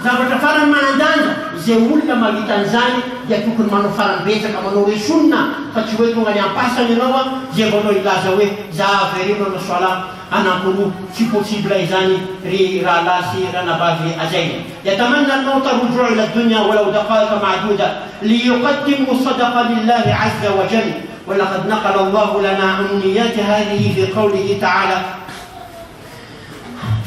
S2: zavatra farany manandanja, izay olona mahavita an'izany dia tokony manao farany betsaka, manao hoe sunna, fa tsy hoe tonga ny ampasany ianao zay vao anao ilaza hoe za averino anao salat anankoroa, tsy possible izany ry raha lasy raha nabavy azainy. يتمنى الموت الرجوع إلى الدنيا ولو دقائق معدودة ليقدموا صدقة لله عز وجل. ولقد نقل الله لنا أمنيات هذه في قوله تعالى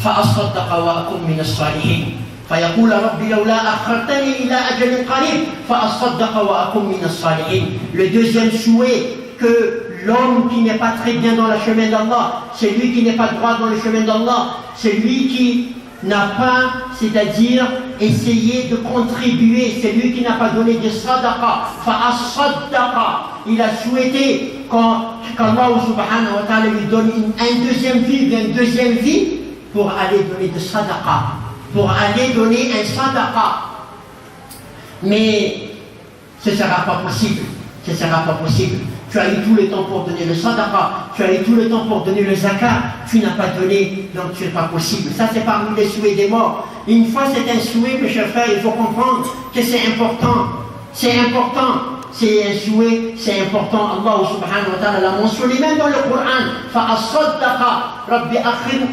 S2: فأصدق وأكن من الصالحين فيقول ربي لولا أخرتني إلى أجل قريب فأصدق وأكن من الصالحين. Le deuxième souhait que l'homme qui n'est pas très bien dans le chemin d'Allah, c'est lui qui n'est pas droit dans le chemin d'Allah, c'est lui qui n'a pas, c'est-à-dire essayé de contribuer, c'est lui qui n'a pas donné de sadaqa, fa'as-sadaqa. Il a souhaité qu'Allah subhanahu wa ta'ala lui donne une deuxième vie pour aller donner de sadaqa, pour aller donner un sadaqa. Mais ce ne sera pas possible, ce ne sera pas possible. Tu as eu tout le temps pour donner le sadaqa, tu as eu tout le temps pour donner le zakat, tu n'as pas donné, donc ce n'est pas possible. Ça c'est parmi les souhaits des morts. Une fois c'est un souhait, mes chers frères, il faut comprendre que c'est important. C'est important. C'est un souhait, c'est important. Allah subhanahu wa ta'ala l'a mentionné même dans le Coran. Fa'as-saddaqa, Rabbi akhir.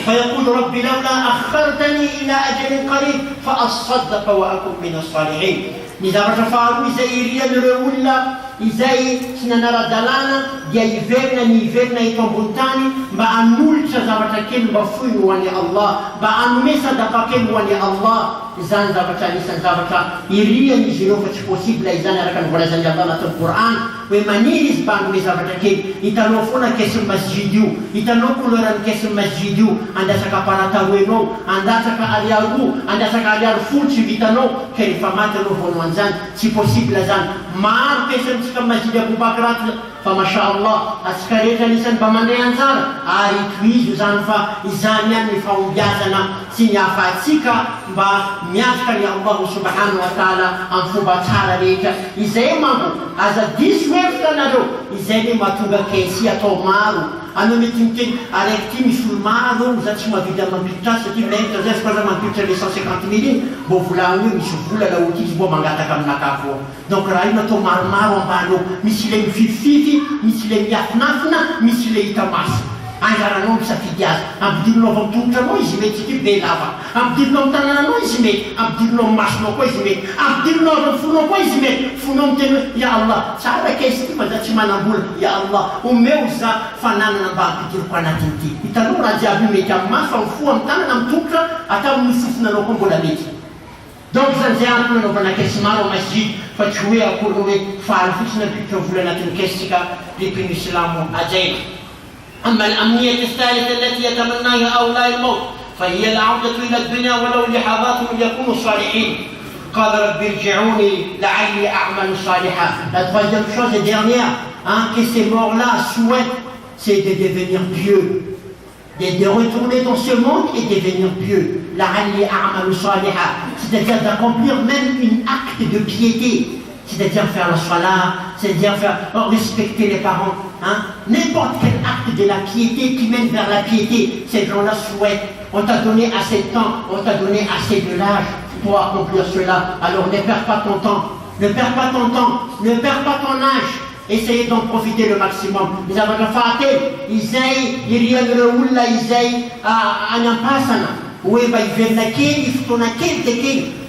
S2: فيقول ربي لولا أخرتني إلى أجل قريب فأصدق وأكن من الصالحين. Nizavatra faharoa izay irian'ireo olona izay tsy nanara-dalàna dia hiverina ny hiverina eto ambony tany mba hanolotra zavatra kely mba foiny ho an'i Allah, mba hanome sadaka kely ho an'i Allah. Izany zavatra anisan'ny zavatra iriany izy ireo fa tsy possible izany araka ny voalazan'i Allah anatin'ny Coran hoe maniry izy mba hanome zavatra kely. Hitanao foana kesin'ny masjid io, hitanao couleurany kesin'ny masjid io, andasaka aparataro enao, andasaka ariaro, andasaka ariaro folo tsy vitanao ka rehefa maty anao voanao an'izany, tsy possible zany. Maro kesintsika masjid Aboubakrat fa masha Allah atsika rehetra anisan'ny mba mandray anjara ary toizo zany fa izany ihany ny fahombiazana sy ny hafatsika mba miafika ny Allah subhanahu wa ta'ala amin'ny fomba tsara rehetra. Izay manko aza diso hevitra anareo, izay ny mahatonga kesy atao maro. Anao mety miteny araiky ty misy olo maro za tsy mahavidy mampiditra satria mehitra zay fa za mampiditra le 150 000 iny mbo volagny hoe misy vola la oty izy mbo mangataka aminaka foa. Donc raha io natao maromaro ambany ao, misy le mififify, misy le miafinafina, misy le hita maso. Anjaranom safidy azy, ampidirinao avy amin'ny tongotra izy mety tsy be lava, ampidirinao amin'ny tanananao izy mety, ampidirinao amin'ny masonao koa izy mety, ampidirinao avy amin'ny fonao koa izy mety, fonao miteny hoe ya Allah, tsara kesy ty fa za tsy manam-bola, ya Allah, omeo za fananana mba ampidiriko anatin'ity. Hitanao raha jiaby mety amin'ny maso, amin'ny fo, amin'ny tanana, amin'ny tongotra, atao amin'ny sofinanao koa mbola mety. Donc zany antony anaovana kesy maro masjid fa tsy hoe akory hoe faly fotsiny apiditra vola anatin'ny kesitsika lipin'ny islamo ajaina. أما الأمنية الثالثة التي يتمناها هؤلاء الموت فهي العودة إلى الدنيا ولو لحظات ليكونوا صالحين. قال رب ارجعوني لعلي أعمل صالحا. La troisième chose et dernière que ces morts-là souhaitent, c'est de devenir pieux, de retourner dans ce monde et devenir pieux. لعلي أعمل صالحا, c'est-à-dire d'accomplir même un acte de piété. C'est-à-dire faire la salat, c'est-à-dire respecter les parents. N'importe quel acte de la piété qui mène vers la piété, ces gens-là souhaitent. On t'a donné assez de temps, on t'a donné assez de l'âge pour accomplir cela. Alors ne perds pas ton temps, ne perds pas ton temps, ne perds pas ton âge. Essayez d'en profiter le maximum. Ils avaient fait, ils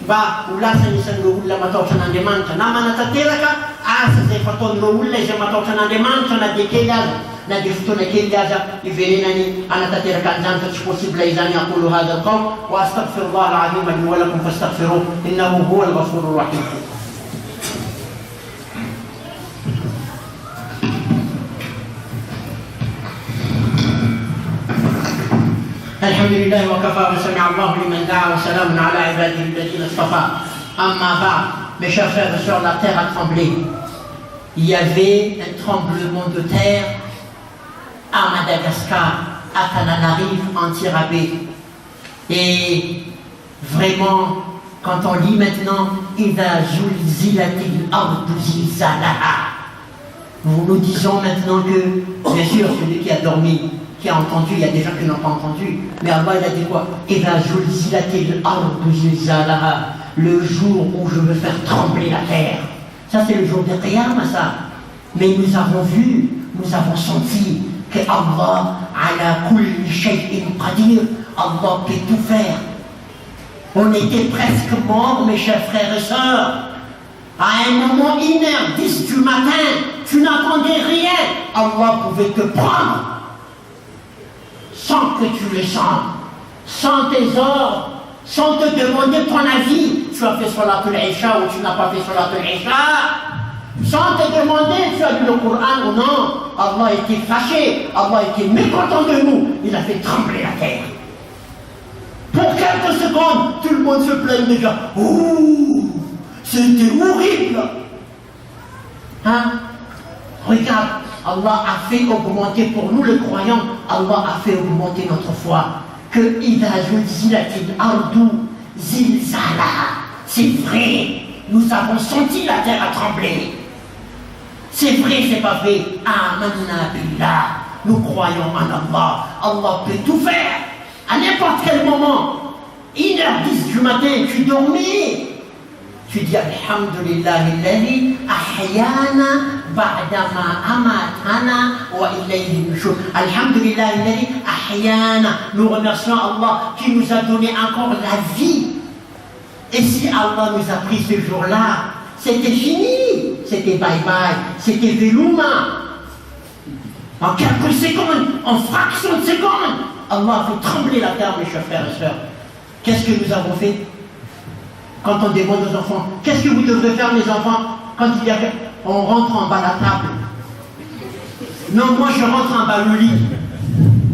S2: mba ulasa nisan'ireo olona matahotra an'Andriamanitra na manatanteraka asa zay fataon'ireo olona izay matahotra an'Andriamanitra na dia kely aza na dia fotoana kely aza iverenany anatanteraka an'izany fa tsy possible izany. aqulu hadha alqawl wa astaghfirullah alazim li wa lakum fastaghfiruh innahu huwa al-ghafurur rahim. الحمد لله وكفى وسمع الله لمن دعا وسلام على عباده الذين اصطفى. أما بعد, mes chers frères et sœurs, la terre a tremblé. Il y avait un tremblement de terre à Madagascar, à Tananarive, en Tirabé. Et vraiment, quand on lit maintenant إِذَا زُلْزِلَتِ الْأَرْضُ زِلْزَالَهَا, nous disons maintenant que, bien sûr, celui qui a dormi, qui a entendu, il y a des gens qui n'ont pas entendu, mais Allah il a dit quoi? Le jour où je veux faire trembler la terre. Ça c'est le jour de Qiyam, ça. Mais nous avons vu, nous avons senti que Allah ala kulli shay'in qadir, Allah peut tout faire. On était presque morts, mes chers frères et sœurs. À un moment 1h10 du matin, tu n'attendais rien, Allah pouvait te prendre sans que tu le sentes, sans tes ordres, sans te demander ton avis. Tu as fait Salatul Isha ou tu n'as pas fait Salatul Isha, sans te demander tu as lu le Coran ou non. Allah était fâché, Allah était mécontent de nous, il a fait trembler la terre. Pour quelques secondes, tout le monde se plaint déjà. Ouh, c'était horrible. Regarde, Allah a fait augmenter pour nous les croyants, Allah a fait augmenter notre foi. Que إِذَا زُلْزِلَتِ الْأَرْضُ زِلْزَالَهَا. C'est vrai, nous avons senti la terre à trembler. C'est vrai, c'est pas vrai. Amanna billah. Nous croyons en Allah. Allah peut tout faire. À n'importe quel moment. 1h10 du matin, tu dormais. Tu dis Alhamdulillah alladhi ahyana ba'dama amatana wa ilayhi nushur. Alhamdulillah alladhi ahyana. Nous remercions Allah qui nous a donné encore la vie. Et si Allah nous a pris ce jour-là, c'était fini. C'était bye-bye. C'était velouma. En quelques secondes, en fraction de secondes, Allah a fait trembler la terre, mes chers frères et sœurs. Qu'est-ce que nous avons fait? Quand on demande aux enfants, qu'est-ce que vous devrez faire les enfants? Quand il y a, on rentre en bas la table. Non, moi je rentre en bas le lit.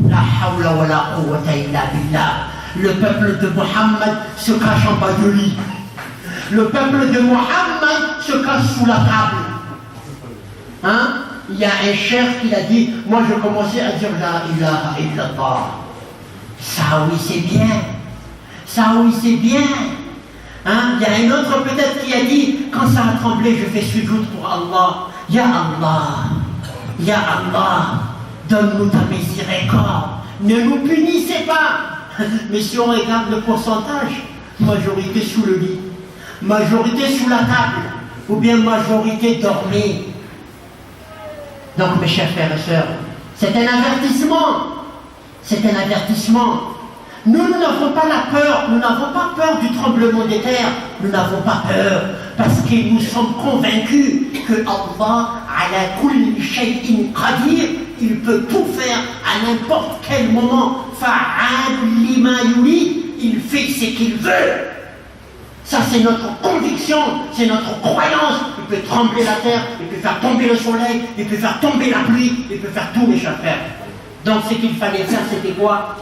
S2: La hawla wa la quwwata illa billah. Le peuple de Mohammed se cache en bas du lit. Le peuple de Mohammed se cache sous la table. Il y a un chef qui a dit, moi je commençais à dire la ilaha illallah. Ça oui c'est bien. Ça oui c'est bien. Il y a un autre peut-être qui a dit, quand ça a tremblé, je fais sujoud pour Allah. Ya Allah, donne-nous ta miséricorde. Ne nous punissez pas. Mais si on regarde le pourcentage, majorité sous le lit, majorité sous la table, ou bien majorité dormie. Donc mes chers frères et sœurs, c'est un avertissement. C'est un avertissement. Nous n'avons pas la peur, nous n'avons pas peur du tremblement des terres, nous n'avons pas peur, parce que nous sommes convaincus que Allah, ala kulli shay'in qadir, il peut tout faire à n'importe quel moment. Fa'al lima yurid, il fait ce qu'il veut. Ça, c'est notre conviction, c'est notre croyance. Il peut trembler la terre, il peut faire tomber le soleil, il peut faire tomber la pluie, il peut faire tout, mes chers frères. Donc, ce qu'il fallait faire, c'était quoi?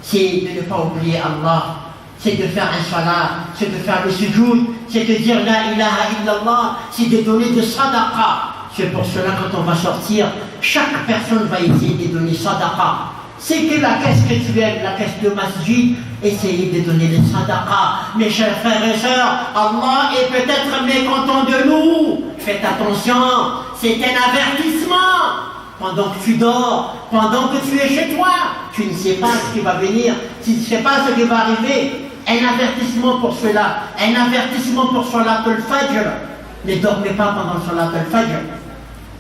S2: C'est de ne pas oublier Allah, c'est de faire un salat, c'est de faire le sujoud, c'est de dire la ilaha illallah, c'est de donner de sadaqa. C'est pour cela, quand on va sortir, chaque personne va essayer de donner sadaqa. C'est que la caisse rituelle, la caisse de masjid, essayez de donner les sadaqa. Mes chers frères et sœurs, Allah est peut-être mécontent de nous. Faites attention, c'est un avertissement. Pendant que tu dors, pendant que tu es chez toi, tu ne sais pas ce qui va venir, tu ne sais pas ce qui va arriver. Un avertissement pour cela, un avertissement pour Salat al-Fajr. Ne dormez pas pendant Salat al-Fajr.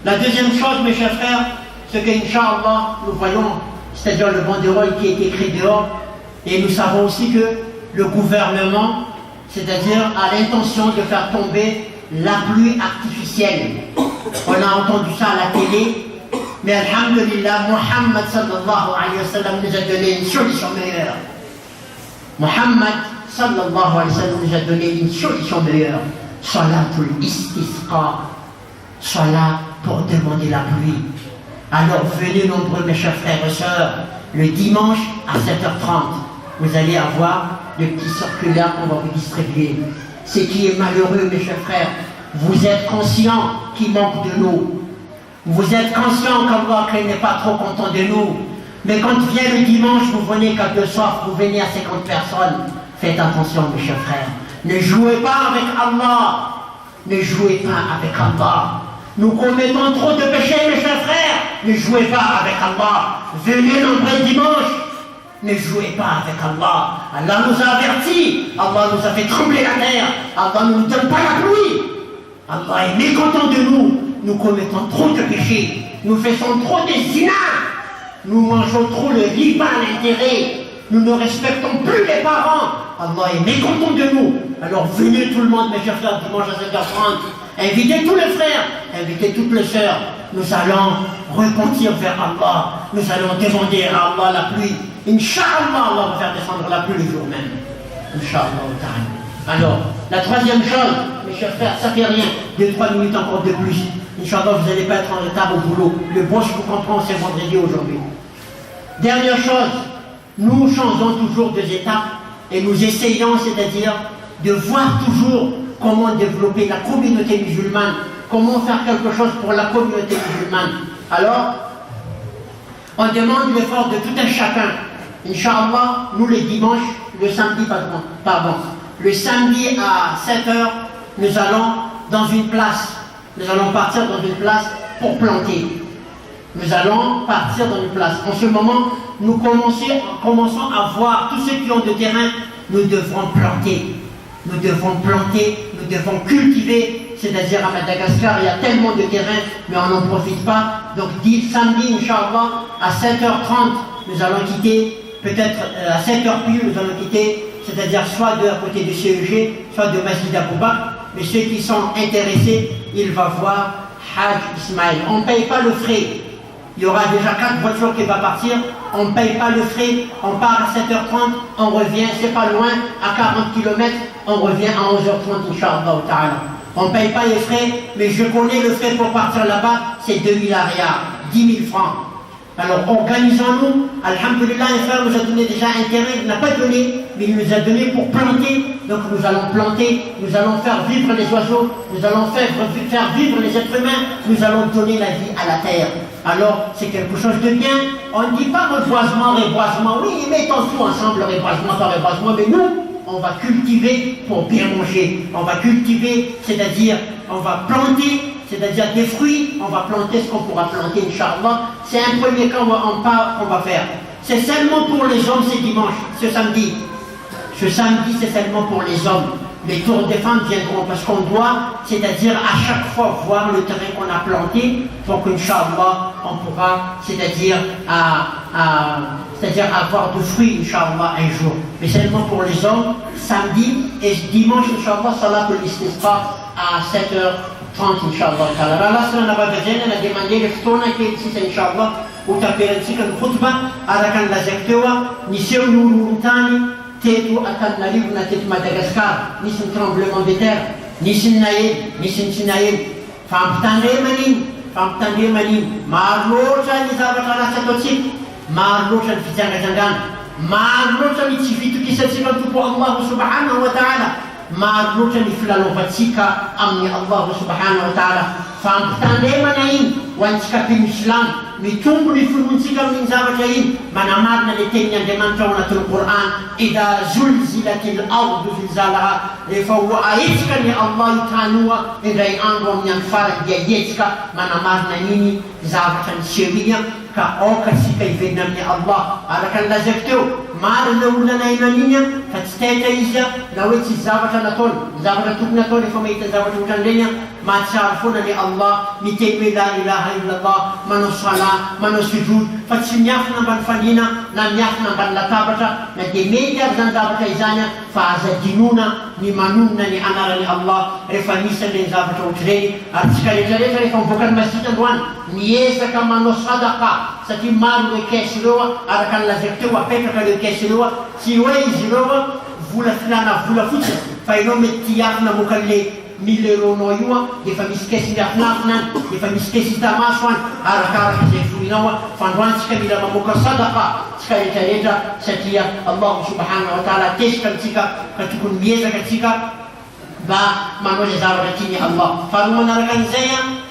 S2: La deuxième chose, mes chers frères, c'est qu'Inch'Allah, nous voyons, c'est-à-dire le banderole qui est écrit dehors, et nous savons aussi que le gouvernement, c'est-à-dire a l'intention de faire tomber la pluie artificielle. On a entendu ça à la télé. Mais alhamdulillah, Muhammad sallallahu alayhi wa sallam nous a donné une solution meilleure. Muhammad sallallahu alayhi wa sallam nous a donné une solution meilleure. Salatul istisqa. Salat pour demander la pluie. Alors venez nombreux mes chers frères et sœurs, le dimanche à 7h30, vous allez avoir le petit circulaire qu'on va vous distribuer. Ce qui est malheureux mes chers frères, vous êtes conscients qu'il manque de l'eau. Vous êtes conscient qu'Allah n'est pas trop content de nous. Mais quand vient le dimanche, vous venez qu'à deux soirs, vous venez à 50 personnes. Faites attention, mes chers frères. Ne jouez pas avec Allah. Ne jouez pas avec Allah. Nous commettons trop de péchés, mes chers frères. Ne jouez pas avec Allah. Venez nombreux dimanche. Ne jouez pas avec Allah. Allah nous a avertis. Allah nous a fait trembler la terre. Allah ne nous donne pas la pluie. Allah est mécontent de nous. Nous commettons trop de péchés, nous faisons trop de zina, nous mangeons trop le riba à l'intérêt, nous ne respectons plus les parents. Allah est mécontent de nous. Alors venez tout le monde, mes chers frères, dimanche à 7h30, invitez tous les frères, invitez toutes les sœurs. Nous allons repentir vers Allah, nous allons demander à Allah la pluie. Inch'Allah, Allah va faire descendre la pluie le jour même. Inch'Allah. Alors, la troisième chose, mes chers frères, ça fait rien, 2-3 minutes encore de plus. Inch'Allah, vous n'allez pas être en retard au boulot. Le boss, je vous comprends, c'est vendredi aujourd'hui. Dernière chose, nous changeons toujours de étapes et nous essayons, c'est-à-dire de voir toujours comment développer la communauté musulmane, comment faire quelque chose pour la communauté musulmane. Alors, on demande l'effort de tout un chacun. Inch'Allah, nous les dimanches, le samedi, le samedi à 7h, nous allons dans une place. Nous allons partir dans une place pour planter. Nous allons partir dans une place. En ce moment, nous commençons à voir tous ceux qui ont de terrain. Nous devrons planter. Nous devons planter, nous devons cultiver. C'est-à-dire à Madagascar, il y a tellement de terrain, mais on n'en profite pas. Donc samedi, Inch'Allah, à 7h30, nous allons quitter. Peut-être à 7h pile, nous allons quitter. C'est-à-dire soit de à côté du CEG, soit de Masjid Abou Bakr. Mais ceux qui sont intéressés, ils vont voir Hajj Ismaël. On ne paye pas le frais. Il y aura déjà 4 voitures qui vont partir. On ne paye pas le frais. On part à 7h30, on revient, c'est pas loin, à 40 km, on revient à 11h30, Inch'Allah ta'ala. On ne paye pas les frais, mais je connais le frais pour partir là-bas, c'est 2000 arias, 10 000 francs. Alors organisons-nous. Alhamdulillah, un frère nous a donné déjà un terrain, il n'a pas donné, mais il nous a donné pour planter. Donc nous allons planter, nous allons faire vivre les oiseaux, nous allons faire vivre les êtres humains, nous allons donner la vie à la terre. Alors c'est quelque chose de bien. On ne dit pas reboisement, oui, mettons tout ensemble, reboisement par reboisement, mais nous, on va cultiver pour bien manger. On va cultiver, c'est-à-dire on va planter, c'est-à-dire des fruits, on va planter ce qu'on pourra planter, Inch'Allah. C'est un premier cas qu'on va faire. C'est seulement pour les hommes, c'est dimanche, ce samedi. Ce samedi, c'est seulement pour les hommes. les tours des femmes viendront parce qu'on doit, c'est-à-dire à chaque fois voir le terrain qu'on a planté pour qu'Inch'Allah on pourra, c'est-à-dire avoir de fruits Inch'Allah un jour. Mais seulement pour les hommes, samedi et dimanche Inch'Allah, salat al-istisqa à 7h30 Inch'Allah. Allah subhanahu wa ta'ala a demandé le ftona qui est Inch'Allah ou taperantika ny khutba araka ny lazakiteo niseho ny olontany teto Antananarivo na teto Madagascar, nisy ny tremblement de terre, nisy ny naely, nisy ny tsy naely, fampitandremana iny, maro loatra ny zavatra ratsy ataotsika, maro loatra ny fijangajangana, maro loatra ny tsy fitokisantsika ny tompo Allah subhanahu wa ta'ala, maro loatra ny filalaovantsika amin'ny Allah subhanahu wa ta'ala. Fampitandremana iny ho antsika mpino-Islamo, mitombo ny finoantsika amin'ny zavatra iny, manamarina le tenin'ny Andriamanitra ao anatin'ny Qur'an, idha zulzilatil ardu zilzalaha, rehefa ho ahetsika ny Allah itanoa indray andro amin'ny andro farany dia ihetsika, manamarina niny zavatra niseho iny ka aoka tsika hiverina amin'ny Allah. Araka ny lazako teo, maro le olona nainan'iny fa tsy taitra izy na hoe tsy zavatra nataony, zavatra tokony ataony rehefa mahita zavatra ohatran'ireny mahatsara foana ny Allah, miteny hoe la ilaha illallah, manao sala, manao sujud, fa tsy miafina ambany fanina na miafina ambany latabatra, na dia mety ary zany zavatra izany fa aza dinona ny manonona ny anaran'ny Allah rehefa misy an'ireny zavatra ohatr'ireny. Ary tsika rehetrarehetra rehefa mivoaka ny masjid androany miezaka manao sadaqa, satria maro le kesy ireo araka ny lazako teo apetraka le kesy ireo tsy hoe izy ireo vola filana vola fotsiny fa ianao mety hiafina moka le 1000 euronao io efa misy kesy miafinafina any, efa misy kesy tamaso any, arakaraka izay volinao fa androany tsika mila mamoaka sadaqa tsika rehetrarehetra satria Allah subhanahu wa ta'ala tesika amitsika ka tokony miezaka tsika mba manao le zavatra tiany Allah. Faharoa manaraka an'izay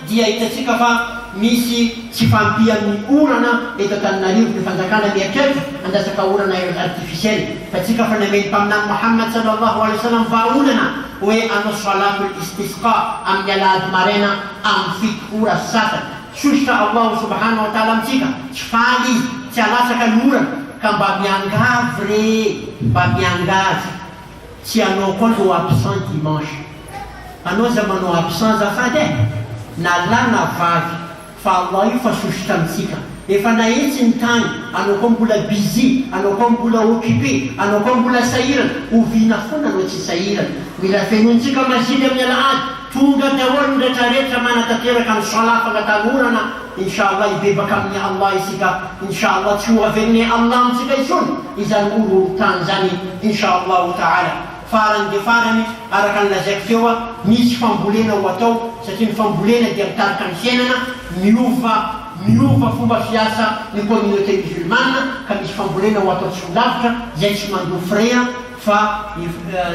S2: dia hitatsika fa misy tsy fampia amin'ny orana eto Antananarivo ny fanjakana miakaiky andasaka orana artificiel fa tsika fa nameny mpaminany Muhammad sallallahu alaihi wasallam vahaolana hoe anao salatul istisqa amin'ny alahady maraina amin'ny fito ora sasany. Sositra Allah subhanahu wa ta'ala amitsika tsy faly izy, tsy alatsaka ny orana ka mba miangavy re, mba miangavy. Tsy anao koa no absent dimanche, anao za manao absent zafady na lahy na vavy fa Allah io fa sositra amitsika. Efa nahitsy ny tany, anao koa mbola busy, anao koa mbola occupé, anao koa mbola sahirana, ovina foana anao tsy sahirana. Mila fenontsika masjid amin'ny alahady, tonga daholo ny rehetrarehetra manatanteraka ny salat fanatanорana, inshallah ibebaka amin'ny Allah isika, inshallah tsy ho averin'ny Allah amitsika isony izany oro-tany zany inshallah ta'ala. Farany dia farany araka ny lazaiko teo misy fambolena ho atao satria ny fambolena dia mitarika ny fiainana, miova fomba fiasa ny communauté musulmane ka misy fambolena ho atao tsy ho lavitra zay tsy mandoa frais fa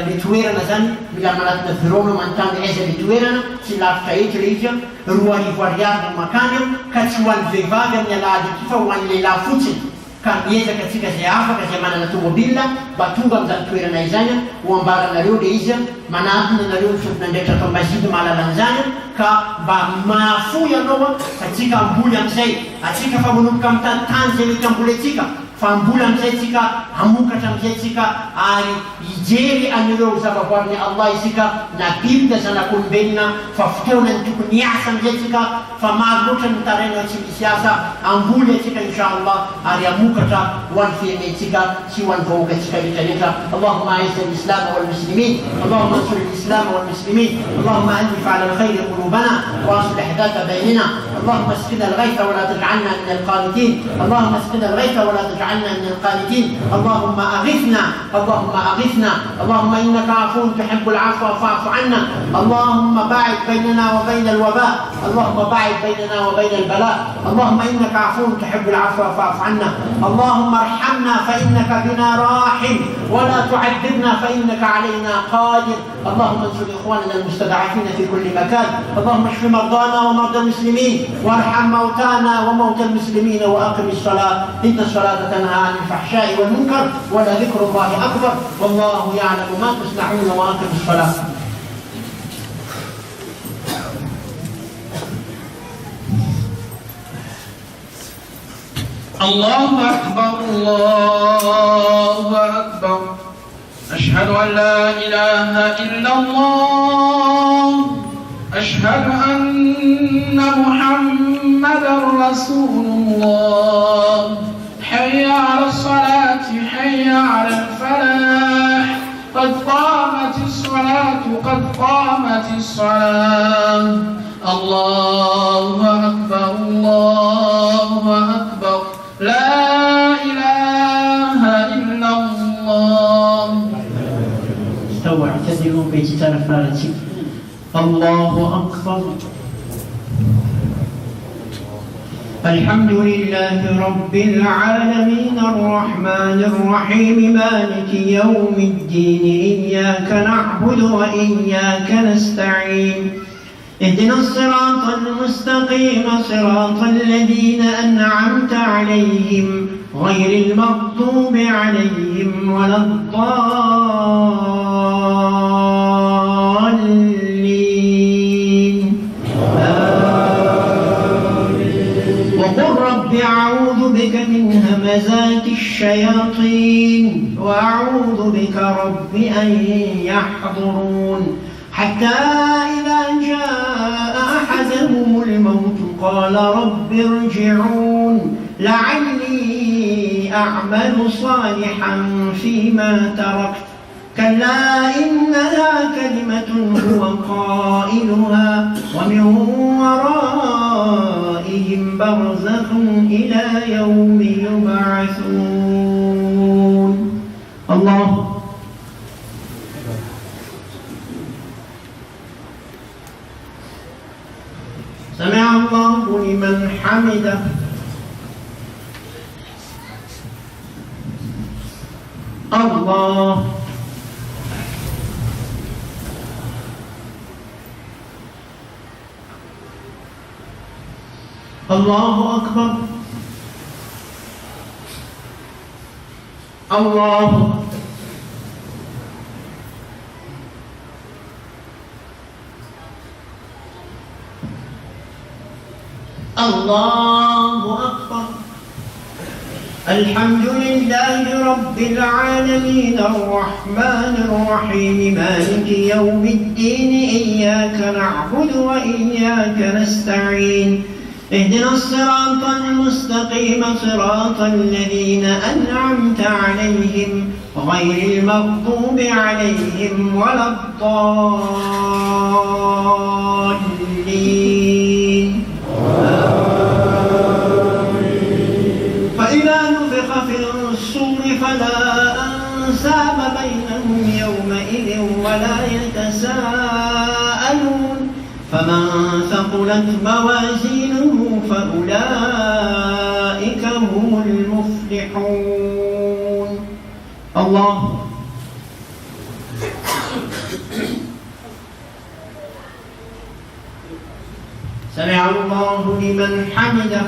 S2: le toerana zany mila manatina virona manontany aiza le toerana tsy lavitra eto le izy 2,000 ariary no makany ka tsy ho an'ny vehivavy amin'ny alahady ety fa ho an'ny lehilahy fotsiny. Ka miezaka tsika zay afaka zay manana tomobile mba tonga amin'izany toerana izany ho ambaranareo le izy manatona anareo ny fiotinandraitra atao masjid mahalalan'izany ka mba mahafoy ianao fa tsika amboly amin'izay atsika fa manomboka amin'ny tany zay mety amboly atsika fa amboly amin'izay tsika amokatra amin'izay tsika ary hijery an'ireo zavaboarin'ny Allah isika na biby zanak'olombelona fa fotoanany tokony hiasa amin'izay tsika fa maro loatra ny taraina tsy misy asa amboly atsika inshallah ary amokatra ho an'ny fiainantsika sy ho an'ny vahoakantsika rehetrarehetra. Allahumma a'izz al-islam wal muslimin, Allahumma ansur al-islam wal muslimin, Allahumma alif ala al-khayr qulubana wa aslih dhata baynina, Allahumma asqina al-ghaytha wa la taj'alna min al-qanitin, Allahumma asqina al-ghaytha wa la taj'alna min al-qanitin, Allahumma aghithna, Allahumma aghithna, Allahumma innaka 'afuwwun tuhibbul 'afwa fa'fu 'anna, Allahumma ba'id baynana wa bayna al-waba, Allahumma ba'id baynana wa bayna al-bala, Allahumma innaka 'afuwwun tuhibbul 'afwa fa'fu 'anna, Allahumma arhamna fa innaka bina rahim wa la tu'adhibna fa innaka 'alayna qadir. Allahumma ansur ikhwanana al-mustad'afina fi kulli makan, Allahumma ishfi mardana wa marda al-muslimin warham mawtana wa mawta al-muslimin wa aqim as-salat, inna as-salata tanha 'anil fahsha'i wal munkar wa la dhikrullahi akbar wallahu ya'lamu ma tasna'un wa aqim as-salat.
S3: الله أكبر الله أكبر أشهد أن أن لا إله إلا الله، أشهد أن محمدا رسول الله. حي على الصلاة، حي على الفلاح، قد قامت الصلاة، قد قامت الصلاة. الله أكبر، الله أكبر، لا إله إلا الله.
S2: استووا اعتدلوا باجتار فارتي. الله أكبر. الحمد لله رب العالمين الرحمن الرحيم مالك يوم الدين، إياك نعبد وإياك نستعين، اهدنا الصراط المستقيم صراط الذين أنعمت عليهم غير المغضوب عليهم ولا الضالين. وقل رب أعوذ بك من همزات الشياطين وأعوذ بك رب أن يحضرون، حتى إذا جاء أحدهم الموت قال رب ارجعون لعلي أعمل صالحا فيما تركت، كلا إنها كلمة هو قائلها ومن ورائهم برزخ إلى يوم يبعثون. الله. سمع الله لمن حمده. الله. الله أكبر. الله. الله أكبر. الحمد لله رب العالمين الرحمن الرحيم مالك يوم الدين، إياك نعبد وإياك نستعين، اهدنا الصراط المستقيم صراط الذين أنعمت عليهم غير المغضوب عليهم ولا الضالين. فإذا نفخ في الصور فلا أنساب بينهم يومئذ ولا يتساءلون، فمن ثقلت موازينه فأولئك هم المفلحون. الله. سمع الله لمن حمده.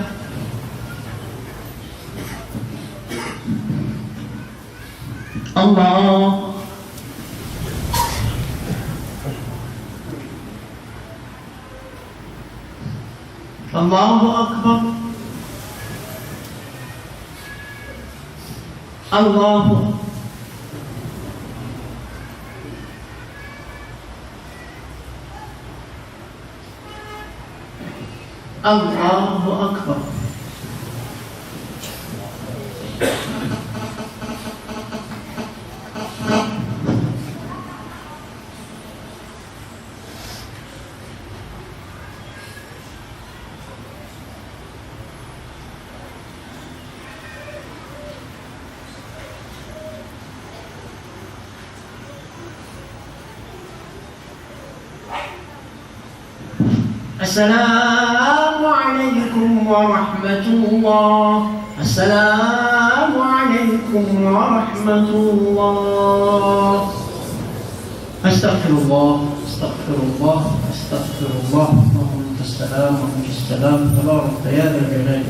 S2: الله. الله أكبر. الله. الله أكبر. السلام عليكم ورحمة الله. السلام عليكم ورحمة الله. أستغفر الله، أستغفر الله، أستغفر الله. اللهم أنت السلام ومنك السلام، تبارك يا ذا الجلال.